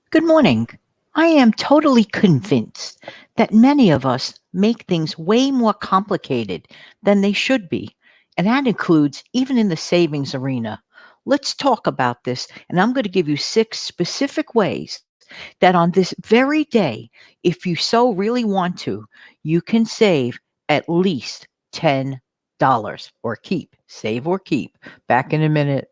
Good morning. I am totally convinced that many of us make things way more complicated than they should be, and that includes even in the savings arena. Let's talk about this, and I'm going to give you six specific ways that on this very day, if you so really want to, you can save at least $10 or keep. Save or keep. Back in a minute.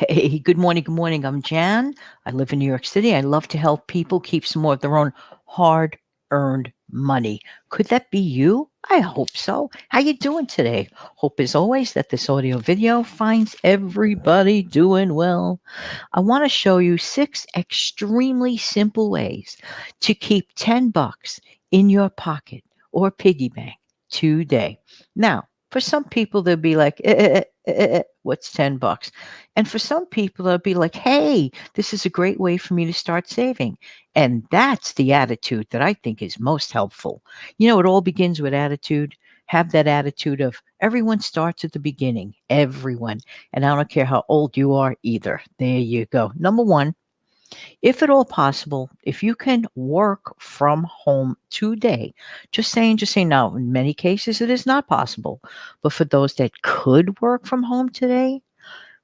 Hey, good morning. Good morning. I'm Jan. I live in New York City. I love to help people keep some more of their own hard-earned money. Could that be you? I hope so. How you doing today? Hope as always that this audio video finds everybody doing well. I want to show you six extremely simple ways to keep 10 bucks in your pocket or piggy bank today. Now, for some people, they'll be like, what's 10 bucks? And for some people, they'll be like, hey, this is a great way for me to start saving. And that's the attitude that I think is most helpful. It all begins with attitude. Have that attitude of everyone starts at the beginning, everyone. And I don't care how old you are either. There you go. Number one, if at all possible, if you can work from home today, just saying now, in many cases, it is not possible. But for those that could work from home today,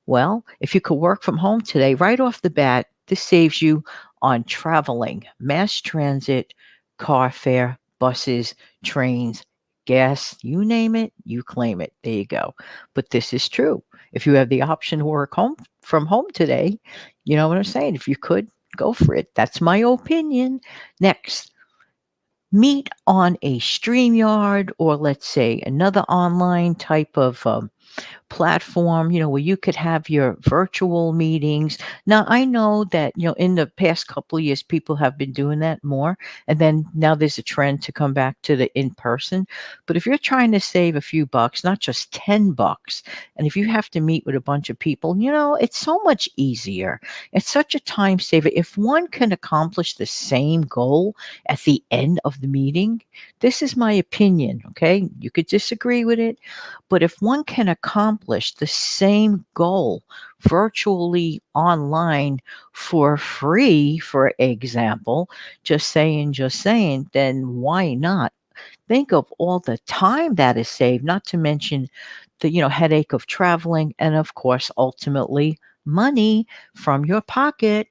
well, if you could work from home today, right off the bat, this saves you on traveling, mass transit, car fare, buses, trains, gas, you name it, you claim it. There you go. But this is true. If you have the option to work home from home today, you know what I'm saying? If you could, go for it. That's my opinion. Next, meet on a StreamYard or let's say another online type of platform, where you could have your virtual meetings. Now, I know that, in the past couple of years, people have been doing that more. And then now there's a trend to come back to the in person. But if you're trying to save a few bucks, not just 10 bucks, and if you have to meet with a bunch of people, it's so much easier. It's such a time saver. If one can accomplish the same goal at the end of the meeting, this is my opinion. Okay. You could disagree with it. But if one can accomplish the same goal virtually online for free, for example, just saying, then why not? Think of all the time that is saved, not to mention the, headache of traveling and of course, ultimately money from your pocket.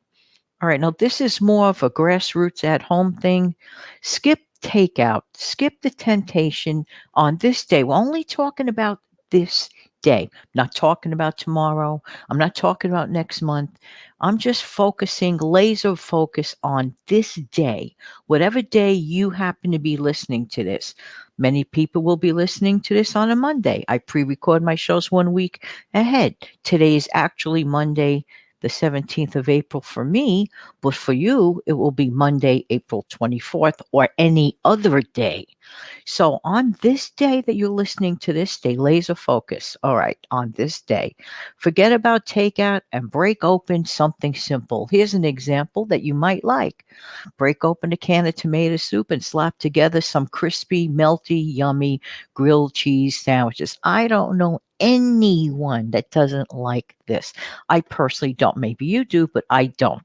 All right, now this is more of a grassroots at home thing. Skip takeout, skip the temptation on this day. We're only talking about this day, not talking about tomorrow. I'm not talking about next month. I'm just focusing, laser focus on this day, whatever day you happen to be listening to this. Many people will be listening to this on a Monday. I pre record my shows 1 week ahead. Today is actually Monday, the 17th of April for me, but for you, it will be Monday, April 24th, or any other day. So on this day that you're listening to this, stay laser focus. All right, on this day, forget about takeout and break open something simple. Here's an example that you might like. Break open a can of tomato soup and slap together some crispy, melty, yummy grilled cheese sandwiches. I don't know anyone that doesn't like this. I personally don't. Maybe you do, but I don't.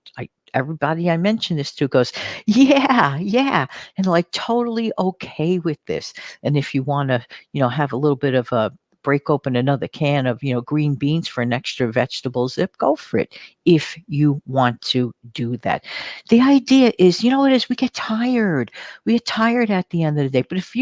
Everybody I mention this to goes, yeah, yeah, and like totally okay with this. And if you want to, have a little bit of a break open another can of, green beans for an extra vegetable zip, go for it if you want to do that. The idea is, it is, we get tired. We get tired at the end of the day. But if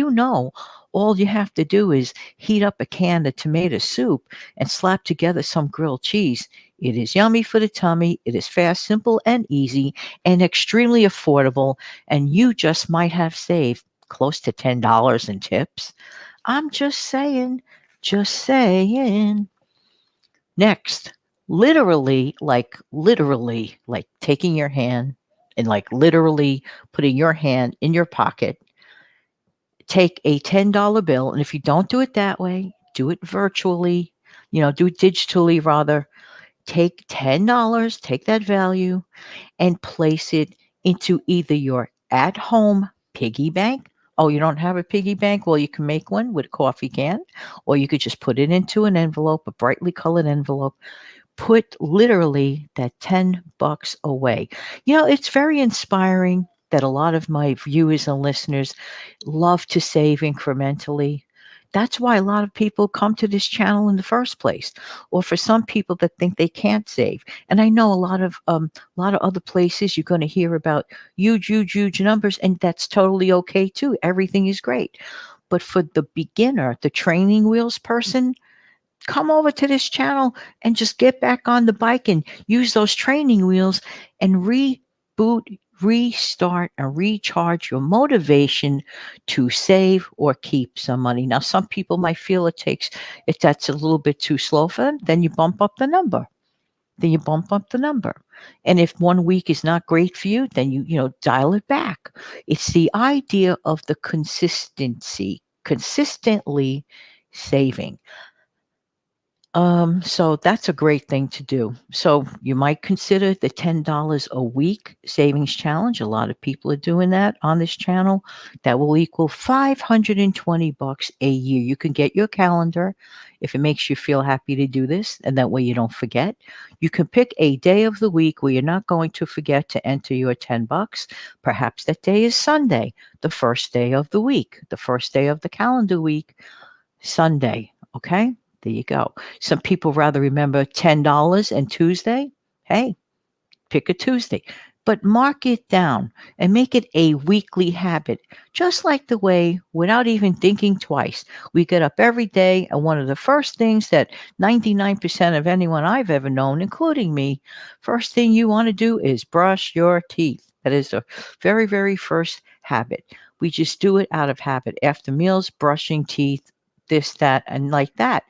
all you have to do is heat up a can of tomato soup and slap together some grilled cheese. It is yummy for the tummy. It is fast, simple, and easy, and extremely affordable. And you just might have saved close to $10 in tips. I'm just saying, just saying. Next, literally, like taking your hand and like literally putting your hand in your pocket, take a $10 bill. And if you don't do it that way, do it virtually, do it digitally rather. take $10, take that value and place it into either your at home piggy bank. Oh, you don't have a piggy bank? Well, you can make one with a coffee can, or you could just put it into an envelope, a brightly colored envelope. Put literally that $10 away. It's very inspiring that a lot of my viewers and listeners love to save incrementally. That's why a lot of people come to this channel in the first place, or for some people that think they can't save. And I know a lot of other places you're going to hear about huge, huge, huge numbers, and that's totally okay too. Everything is great. But for the beginner, the training wheels person, come over to this channel and just get back on the bike and use those training wheels and reboot, restart, and recharge your motivation to save or keep some money. Now, some people might feel if that's a little bit too slow for them, then you bump up the number. Then you bump up the number. And if one week is not great for you, then you dial it back. It's the idea of the consistency, consistently saving. So that's a great thing to do. So you might consider the $10 a week savings challenge. A lot of people are doing that on this channel. That will equal $520 a year. You can get your calendar if it makes you feel happy to do this, and that way you don't forget. You can pick a day of the week where you're not going to forget to enter your $10. Perhaps that day is Sunday, the first day of the week, the first day of the calendar week, Sunday. Okay? There you go. Some people rather remember $10 and Tuesday. Hey, pick a Tuesday, but mark it down and make it a weekly habit, just like the way, without even thinking twice, we get up every day. And one of the first things that 99% of anyone I've ever known, including me, first thing you want to do is brush your teeth. That is the very, very first habit. We just do it out of habit. After meals, brushing teeth, this, that, and like that.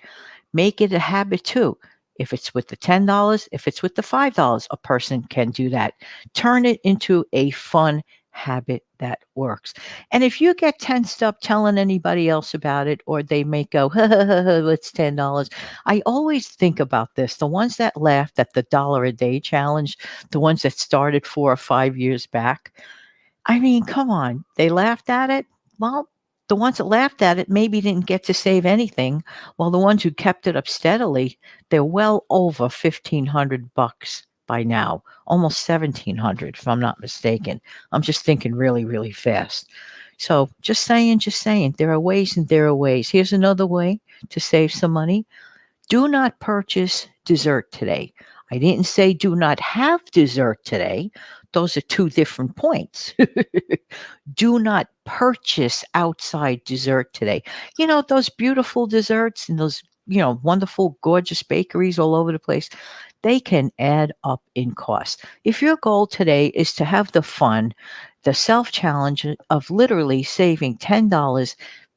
Make it a habit too. If it's with the $10, if it's with the $5, a person can do that. Turn it into a fun habit that works. And if you get tensed up telling anybody else about it, or they may go, ha, ha, ha, ha, it's $10. I always think about this. The ones that laughed at the dollar a day challenge, the ones that started 4 or 5 years back, I mean, come on. They laughed at it. Well, the ones that laughed at it maybe didn't get to save anything, while the ones who kept it up steadily, they're well over $1,500 by now, almost 1,700 if I'm not mistaken. I'm just thinking really, really fast. So just saying, there are ways and there are ways. Here's another way to save some money. Do not purchase dessert today. I didn't say do not have dessert today. Those are two different points. Do not purchase outside dessert today. Those beautiful desserts and those, wonderful, gorgeous bakeries all over the place, they can add up in cost. If your goal today is to have the fun, the self challenge of literally saving $10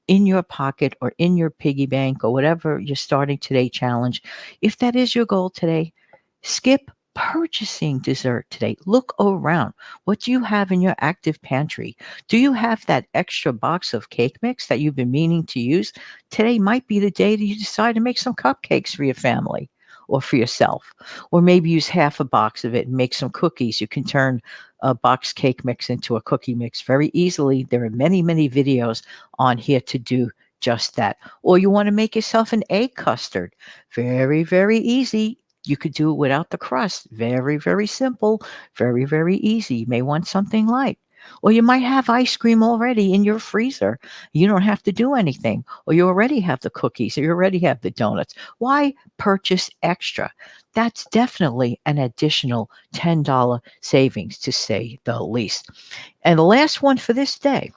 in your pocket or in your piggy bank or whatever you're starting today challenge, if that is your goal today, skip purchasing dessert today. Look around. What do you have in your active pantry? Do you have that extra box of cake mix that you've been meaning to use? Today might be the day that you decide to make some cupcakes for your family or for yourself, or maybe use half a box of it and make some cookies. You can turn a box cake mix into a cookie mix very easily. There are many, many videos on here to do just that. Or you want to make yourself an egg custard. Very, very easy. You could do it without the crust. Very, very simple. Very, very easy. You may want something light. Or you might have ice cream already in your freezer. You don't have to do anything. Or you already have the cookies, or you already have the donuts. Why purchase extra? That's definitely an additional $10 savings, to say the least. And the last one for this day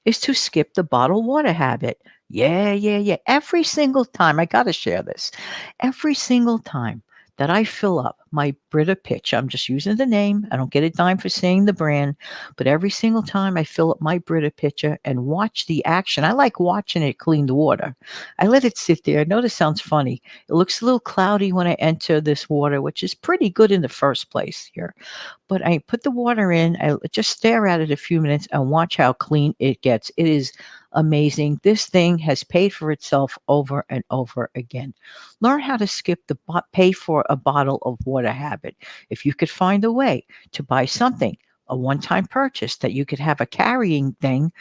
is to skip the bottled water habit. Yeah, yeah, yeah. Every single time, I got to share this. Every single time that I fill up my Brita pitcher. I'm just using the name. I don't get a dime for saying the brand, but every single time I fill up my Brita pitcher and watch the action, I like watching it clean the water. I let it sit there. I know this sounds funny. It looks a little cloudy when I enter this water, which is pretty good in the first place here. But I put the water in, I just stare at it a few minutes and watch how clean it gets. It is amazing. This thing has paid for itself over and over again. Learn how to skip the pay for a bottle of water habit. If you could find a way to buy something, a one time purchase that you could have a carrying thing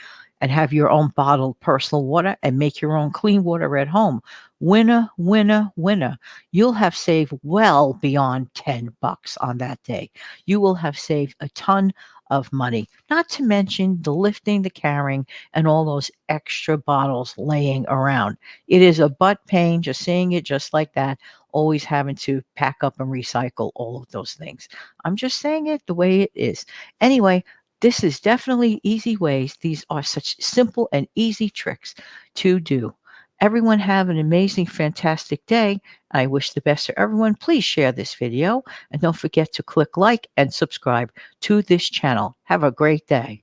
and have your own bottled personal water and make your own clean water at home. Winner, winner, winner. You'll have saved well beyond $10 on that day. You will have saved a ton of money, not to mention the lifting, the carrying, and all those extra bottles laying around. It is a butt pain just saying it just like that, always having to pack up and recycle all of those things. I'm just saying it the way it is. Anyway, this is definitely easy ways. These are such simple and easy tricks to do. Everyone have an amazing, fantastic day. I wish the best to everyone. Please share this video and don't forget to click like and subscribe to this channel. Have a great day.